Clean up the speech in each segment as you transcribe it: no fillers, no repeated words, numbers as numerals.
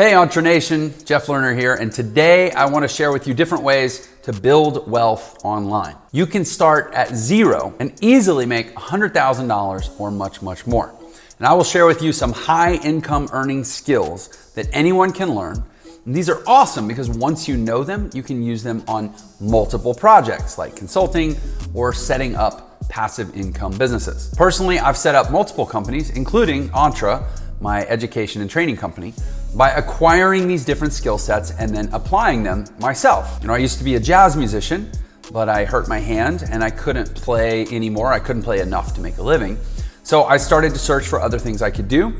Hey Entre Nation, Jeff Lerner here, and today I want to share with you different ways to build wealth online. You can start at zero and easily make $100,000 or much more. And I will share with you some high income earning skills that anyone can learn. And these are awesome because once you know them, you can use them on multiple projects like consulting or setting up passive income businesses. Personally, I've set up multiple companies, including Entre, my education and training company, by acquiring these different skill sets and then applying them myself. I used to be a jazz musician, but I hurt my hand and I couldn't play anymore. I couldn't play enough to make a living. So I started to search for other things I could do.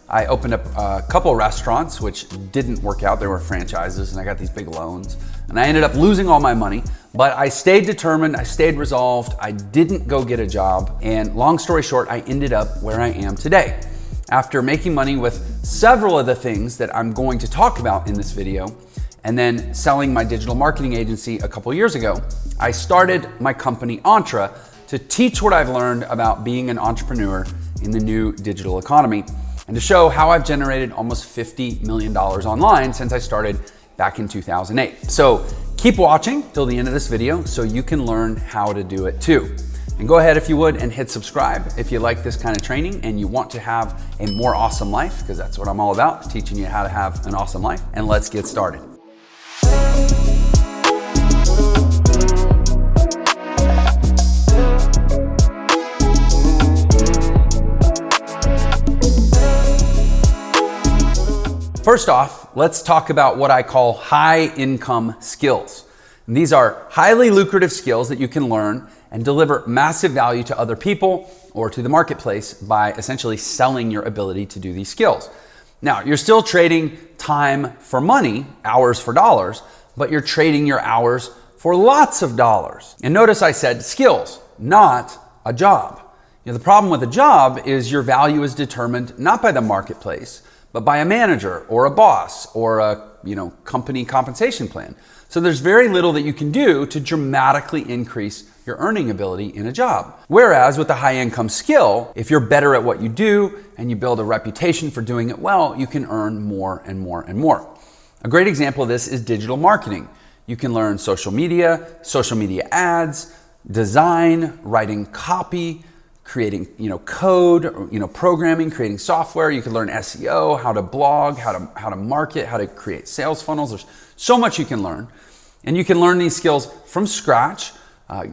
I opened up a couple of restaurants, which didn't work out. They were franchises and I got these big loans and I ended up losing all my money, but I stayed determined, I stayed resolved, I didn't go get a job. And long story short, I ended up where I am today. After making money with several of the things that I'm going to talk about in this video, and then selling my digital marketing agency a couple years ago, I started my company Entre to teach what I've learned about being an entrepreneur in the new digital economy, and to show how I've generated almost $50 million online since I started back in 2008. So keep watching till the end of this video so you can learn how to do it too. And go ahead, if you would, and hit subscribe if you like this kind of training and you want to have a more awesome life, because that's what I'm all about, teaching you how to have an awesome life. And let's get started. First off, let's talk about what I call high income skills. And these are highly lucrative skills that you can learn and deliver massive value to other people or to the marketplace by essentially selling your ability to do these skills. Now, you're still trading time for money, hours for dollars, but you're trading your hours for lots of dollars. And notice I said skills, not a job. The problem with a job is your value is determined not by the marketplace, but by a manager or a boss or a company compensation plan. So there's very little that you can do to dramatically increase your earning ability in a job. Whereas with a high income skill, if you're better at what you do and you build a reputation for doing it well, you can earn more and more and more. A great example of this is digital marketing. You can learn social media ads, design, writing copy, creating code, programming, creating software. You can learn SEO, how to blog, how to market, how to create sales funnels. There's so much you can learn. And you can learn these skills from scratch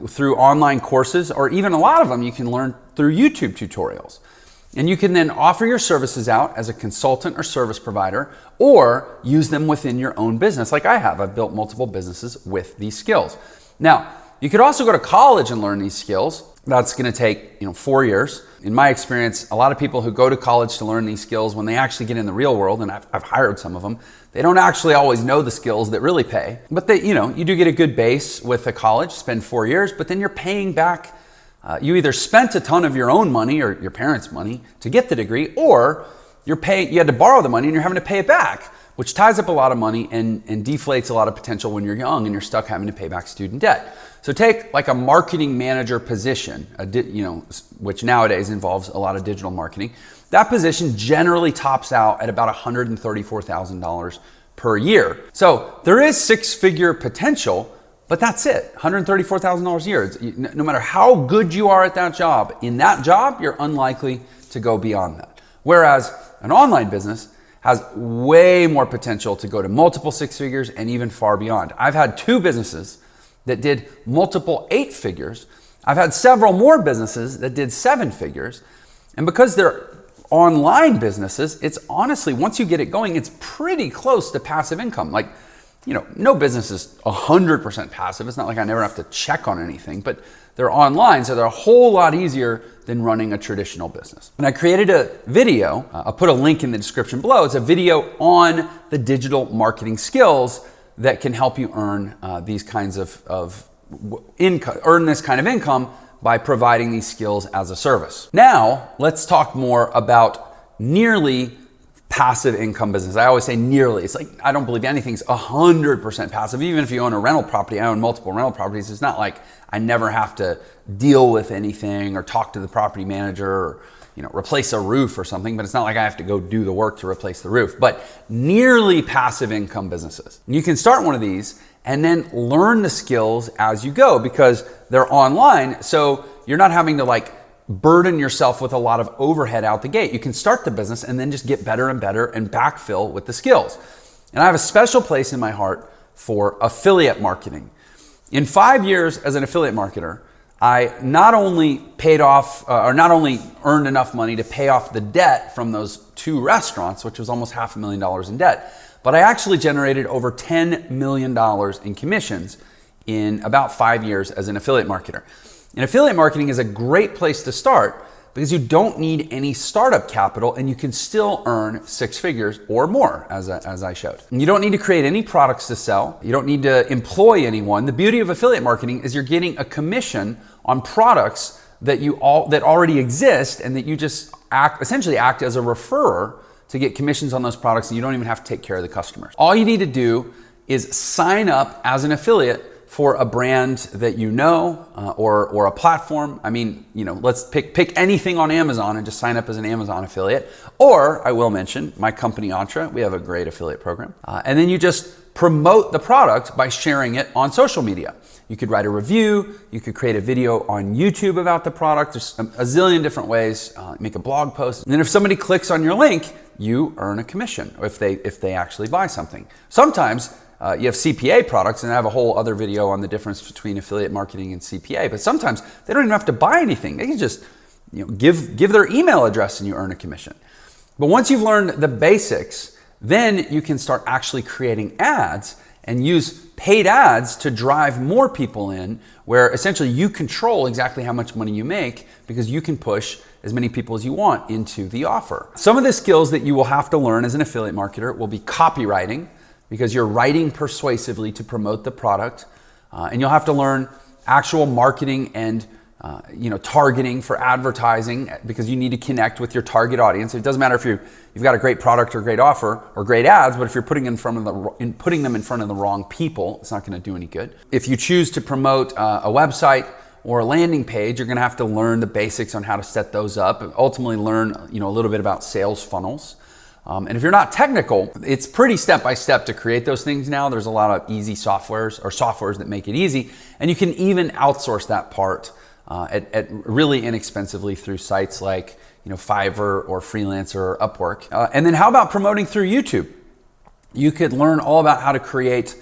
through online courses, or even a lot of them you can learn through YouTube tutorials. And you can then offer your services out as a consultant or service provider, or use them within your own business like I have. I've built multiple businesses with these skills. Now, you could also go to college and learn these skills. That's going to take 4 years. In my experience, a lot of people who go to college to learn these skills, when they actually get in the real world, and I've hired some of them, they don't actually always know the skills that really pay. But you do get a good base with a college, spend 4 years, but then you're paying back. You either spent a ton of your own money or your parents' money to get the degree, or you had to borrow the money and you're having to pay it back, which ties up a lot of money and deflates a lot of potential when you're young and you're stuck having to pay back student debt. So take like a marketing manager position, which nowadays involves a lot of digital marketing. That position generally tops out at about $134,000 per year. So there is six-figure potential, but that's it, $134,000 a year. No matter how good you are at that job, in that job, you're unlikely to go beyond that. Whereas an online business has way more potential to go to multiple six figures and even far beyond. I've had 2 businesses that did multiple 8 figures. I've had several more businesses that did 7 figures. And because they're online businesses, it's honestly, once you get it going, it's pretty close to passive income. Like, no business is 100% passive. It's not like I never have to check on anything, but they're online, so they're a whole lot easier than running a traditional business. And I created a video, I'll put a link in the description below. It's a video on the digital marketing skills that can help you earn these kinds of income, earn this kind of income by providing these skills as a service. Now, let's talk more about nearly passive income business. I always say nearly. It's like, I don't believe anything's 100% passive. Even if you own a rental property, I own multiple rental properties. It's not like I never have to deal with anything or talk to the property manager or replace a roof or something, but it's not like I have to go do the work to replace the roof, but nearly passive income businesses. You can start one of these and then learn the skills as you go because they're online. So you're not having to like burden yourself with a lot of overhead out the gate. You can start the business and then just get better and better and backfill with the skills. And I have a special place in my heart for affiliate marketing. In 5 years as an affiliate marketer, I not only earned enough money to pay off the debt from those 2 restaurants, which was almost $500,000 in debt, but I actually generated over $10 million in commissions in about 5 years as an affiliate marketer. And affiliate marketing is a great place to start because you don't need any startup capital and you can still earn 6 figures or more, as I showed. And you don't need to create any products to sell. You don't need to employ anyone. The beauty of affiliate marketing is you're getting a commission on products that already exist and that you just essentially act as a referrer to get commissions on those products, and you don't even have to take care of the customers. All you need to do is sign up as an affiliate for a brand that you know or a platform. I mean, let's pick anything on Amazon and just sign up as an Amazon affiliate. Or I will mention my company Entre. We have a great affiliate program. And then you just promote the product by sharing it on social media. You could write a review. You could create a video on YouTube about the product. There's a zillion different ways. Make a blog post. And then if somebody clicks on your link, you earn a commission if they actually buy something. Sometimes you have CPA products, and I have a whole other video on the difference between affiliate marketing and CPA. But sometimes they don't even have to buy anything. They can just give their email address and you earn a commission. But once you've learned the basics, then you can start actually creating ads and use paid ads to drive more people in, where essentially you control exactly how much money you make because you can push as many people as you want into the offer. Some of the skills that you will have to learn as an affiliate marketer will be copywriting, because you're writing persuasively to promote the product. And you'll have to learn actual marketing and targeting for advertising, because you need to connect with your target audience. It doesn't matter if you've got a great product or great offer or great ads, but if you're putting them in front of the wrong people, it's not going to do any good. If you choose to promote a website or a landing page, you're going to have to learn the basics on how to set those up, and ultimately learn a little bit about sales funnels. And if you're not technical, it's pretty step-by-step to create those things now. There's a lot of easy softwares that make it easy. And you can even outsource that part at really inexpensively through sites like Fiverr or Freelancer or Upwork. And then how about promoting through YouTube? You could learn all about how to create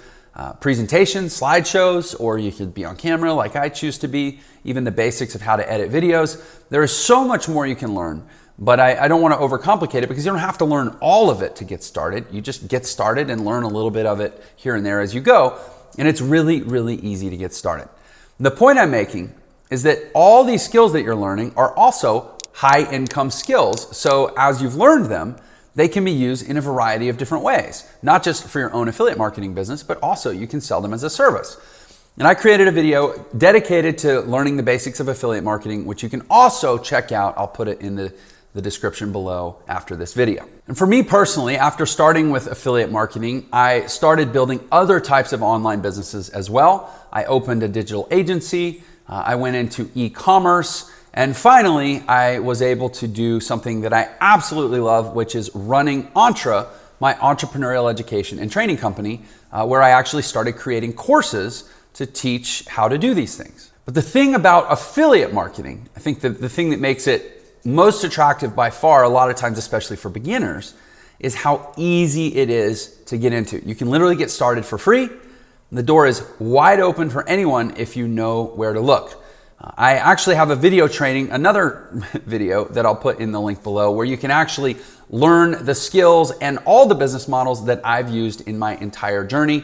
presentations, slideshows, or you could be on camera like I choose to be, even the basics of how to edit videos. There is so much more you can learn. But I don't want to overcomplicate it, because you don't have to learn all of it to get started. You just get started and learn a little bit of it here and there as you go. And it's really, really easy to get started. The point I'm making is that all these skills that you're learning are also high income skills. So as you've learned them, they can be used in a variety of different ways, not just for your own affiliate marketing business, but also you can sell them as a service. And I created a video dedicated to learning the basics of affiliate marketing, which you can also check out. I'll put it in the description below after this video. And for me personally, after starting with affiliate marketing, I started building other types of online businesses as well. I opened a digital agency, I went into e-commerce, and finally I was able to do something that I absolutely love, which is running Entre, my entrepreneurial education and training company, where I actually started creating courses to teach how to do these things. But the thing about affiliate marketing, I think the thing that makes it most attractive by far, a lot of times, especially for beginners, is how easy it is to get into. You can literally get started for free. The door is wide open for anyone if you know where to look. I actually have a video training, another video that I'll put in the link below, where you can actually learn the skills and all the business models that I've used in my entire journey.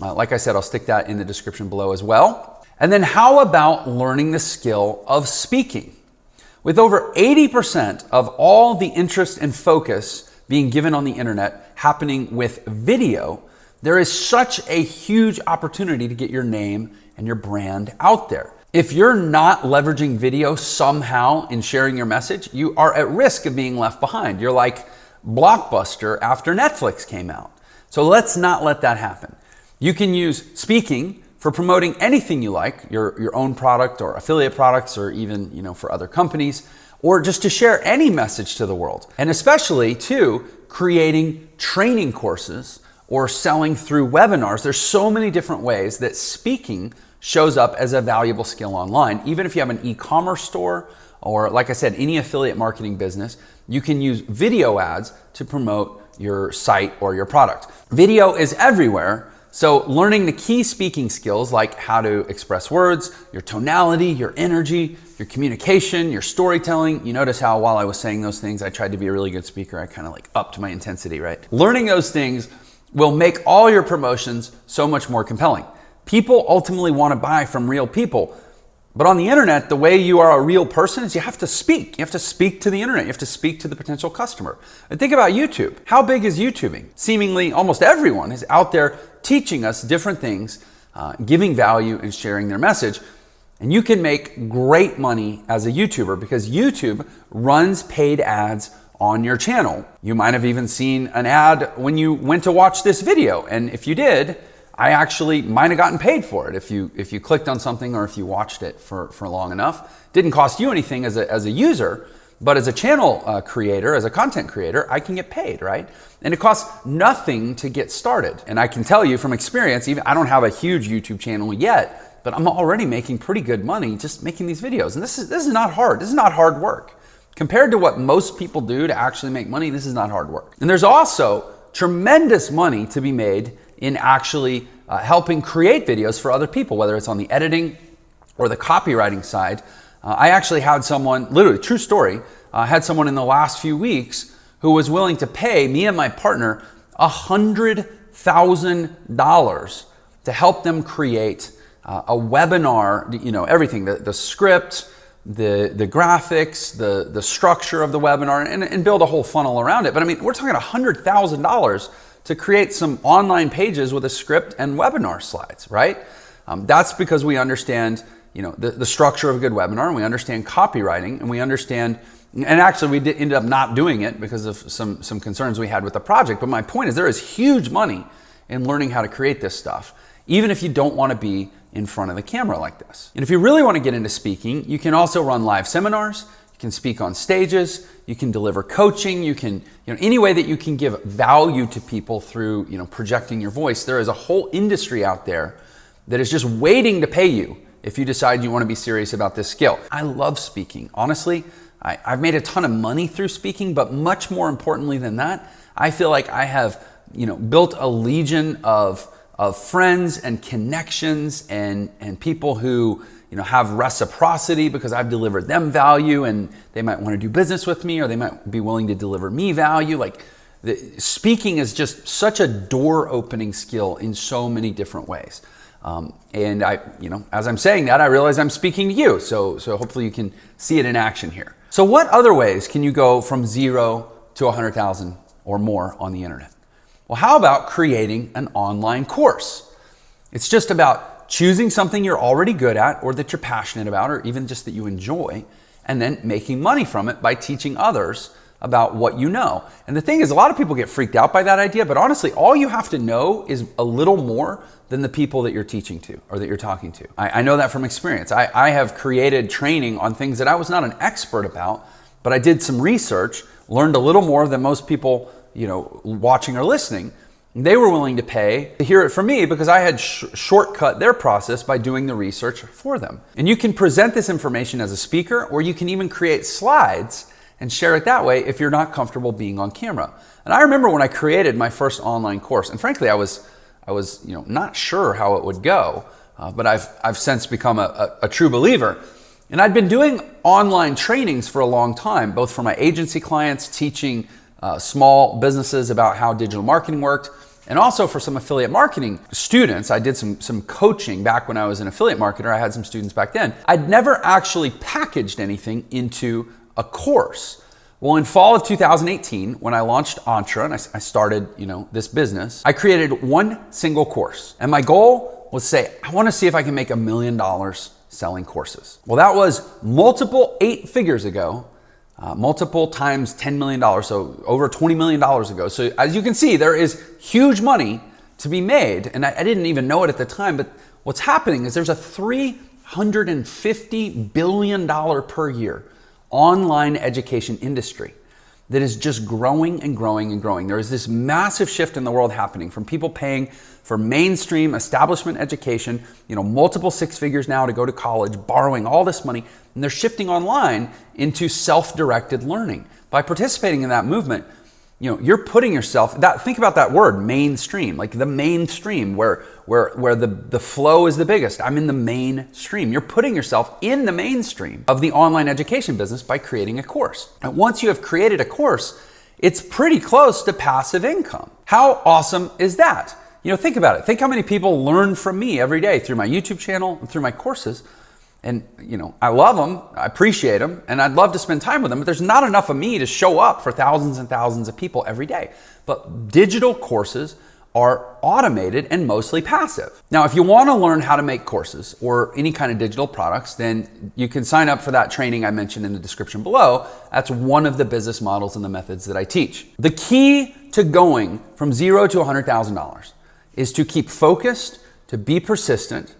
Like I said, I'll stick that in the description below as well. And then how about learning the skill of speaking? With over 80% of all the interest and focus being given on the internet happening with video, there is such a huge opportunity to get your name and your brand out there. If you're not leveraging video somehow in sharing your message, you are at risk of being left behind. You're like Blockbuster after Netflix came out. So let's not let that happen. You can use speaking for promoting anything you like, your own product or affiliate products, or even for other companies, or just to share any message to the world. And especially too, creating training courses or selling through webinars. There's so many different ways that speaking shows up as a valuable skill online. Even if you have an e-commerce store or, like I said, any affiliate marketing business, you can use video ads to promote your site or your product. Video is everywhere. So learning the key speaking skills like how to express words, your tonality, your energy, your communication, your storytelling. You notice how while I was saying those things, I tried to be a really good speaker. I kind of like upped my intensity, right? Learning those things will make all your promotions so much more compelling. People ultimately want to buy from real people. But on the internet, the way you are a real person is you have to speak. You have to speak to the internet. You have to speak to the potential customer. And think about YouTube. How big is YouTubing? Seemingly almost everyone is out there teaching us different things, giving value and sharing their message. And you can make great money as a YouTuber because YouTube runs paid ads on your channel. You might have even seen an ad when you went to watch this video. And if you did, I actually might have gotten paid for it if you clicked on something or if you watched it for long enough. Didn't cost you anything as a user, but as a channel creator, as a content creator, I can get paid, right? And it costs nothing to get started. And I can tell you from experience, even I don't have a huge YouTube channel yet, but I'm already making pretty good money just making these videos. And this is not hard. This is not hard work. Compared to what most people do to actually make money, this is not hard work. And there's also tremendous money to be made in actually helping create videos for other people, whether it's on the editing or the copywriting side. I actually had someone, literally true story, had someone in the last few weeks who was willing to pay me and my partner $100,000 to help them create a webinar, everything, the script, the graphics, the structure of the webinar, and build a whole funnel around it. But I mean, we're talking $100,000 to create some online pages with a script and webinar slides, right? That's because we understand, the structure of a good webinar, and we understand copywriting, and we understand, and actually we ended up not doing it because of some concerns we had with the project. But my point is there is huge money in learning how to create this stuff, even if you don't want to be in front of the camera like this. And if you really want to get into speaking, you can also run live seminars. You can speak on stages, you can deliver coaching, you can, any way that you can give value to people through, projecting your voice. There is a whole industry out there that is just waiting to pay you if you decide you want to be serious about this skill. I love speaking. Honestly, I've made a ton of money through speaking, but much more importantly than that, I feel like I have, built a legion of friends and connections and people who have reciprocity because I've delivered them value and they might want to do business with me or they might be willing to deliver me value. Like speaking is just such a door opening skill in so many different ways. And I, as I'm saying that, I realize I'm speaking to you. So hopefully you can see it in action here. So what other ways can you go from 0 to 100,000 or more on the internet? Well, how about creating an online course? It's just about choosing something you're already good at or that you're passionate about or even just that you enjoy and then making money from it by teaching others about what you know. And the thing is, a lot of people get freaked out by that idea, but honestly, all you have to know is a little more than the people that you're teaching to or that you're talking to. I know that from experience. I have created training on things that I was not an expert about, but I did some research, learned a little more than most people, watching or listening. They were willing to pay to hear it from me because I had shortcut their process by doing the research for them. And you can present this information as a speaker, or you can even create slides and share it that way if you're not comfortable being on camera. And I remember when I created my first online course, and frankly, I was not sure how it would go, but I've since become a true believer. And I'd been doing online trainings for a long time, both for my agency clients, teaching small businesses about how digital marketing worked, and also for some affiliate marketing students. I did some coaching back when I was an affiliate marketer. I had some students back then. I'd never actually packaged anything into a course. Well, in fall of 2018, when I launched Entre and I started, this business, I created one single course. And my goal was I want to see if I can make $1 million selling courses. Well, that was multiple 8 figures ago. Multiple times $10 million, so over $20 million ago. So as you can see, there is huge money to be made. And I didn't even know it at the time, but what's happening is there's a $350 billion per year online education industry that is just growing and growing and growing. There is this massive shift in the world happening from people paying for mainstream establishment education, multiple six figures now to go to college, borrowing all this money, and they're shifting online into self-directed learning. By participating in that movement, you're putting yourself, think about that word, mainstream, like the mainstream where the flow is the biggest. I'm in the mainstream. You're putting yourself in the mainstream of the online education business by creating a course. And once you have created a course, it's pretty close to passive income. How awesome is that? Think about it. Think how many people learn from me every day through my YouTube channel and through my courses. And, I love them, I appreciate them, and I'd love to spend time with them, but there's not enough of me to show up for thousands and thousands of people every day. But digital courses are automated and mostly passive. Now, if you want to learn how to make courses or any kind of digital products, then you can sign up for that training I mentioned in the description below. That's one of the business models and the methods that I teach. The key to going from $0 to $100,000 is to keep focused, to be persistent,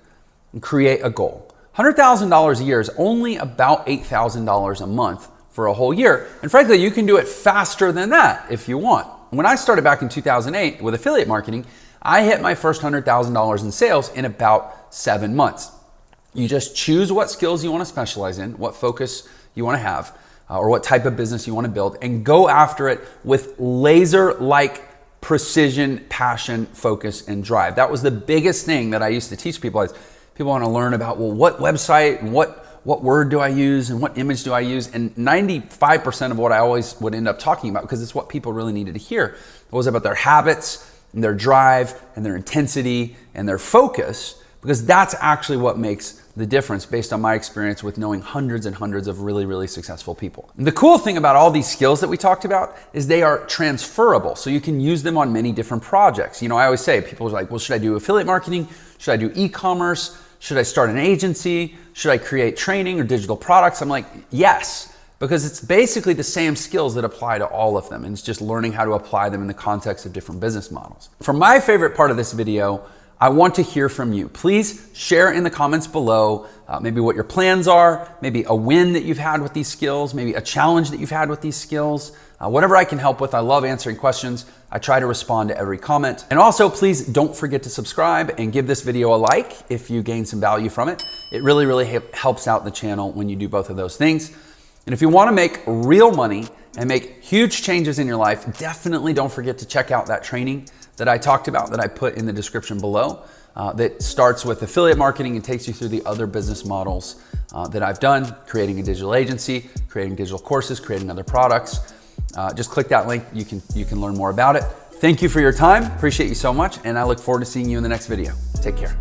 and create a goal. $100,000 a year is only about $8,000 a month for a whole year. And frankly, you can do it faster than that if you want. When I started back in 2008 with affiliate marketing, I hit my first $100,000 in sales in about 7 months. You just choose what skills you want to specialize in, what focus you want to have, or what type of business you want to build, and go after it with laser-like precision, passion, focus, and drive. That was the biggest thing that I used to teach people. People want to learn about, what website and what word do I use and what image do I use? And 95% of what I always would end up talking about, because it's what people really needed to hear, was about their habits and their drive and their intensity and their focus, because that's actually what makes the difference based on my experience with knowing hundreds and hundreds of really, really successful people. And the cool thing about all these skills that we talked about is they are transferable. So you can use them on many different projects. I always say, people are like, well, should I do affiliate marketing? Should I do e-commerce? Should I start an agency? Should I create training or digital products? I'm like, yes, because it's basically the same skills that apply to all of them. And it's just learning how to apply them in the context of different business models. For my favorite part of this video, I want to hear from you. Please share in the comments below maybe what your plans are, maybe a win that you've had with these skills, maybe a challenge that you've had with these skills. Whatever I can help with. I love answering questions. I try to respond to every comment. And also, please don't forget to subscribe and give this video a like if you gain some value from it. It really, really helps out the channel when you do both of those things. And if you want to make real money and make huge changes in your life, definitely don't forget to check out that training that I talked about that I put in the description below that starts with affiliate marketing and takes you through the other business models that I've done, creating a digital agency, creating digital courses, creating other products. Just click that link. You can learn more about it. Thank you for your time. Appreciate you so much. And I look forward to seeing you in the next video. Take care.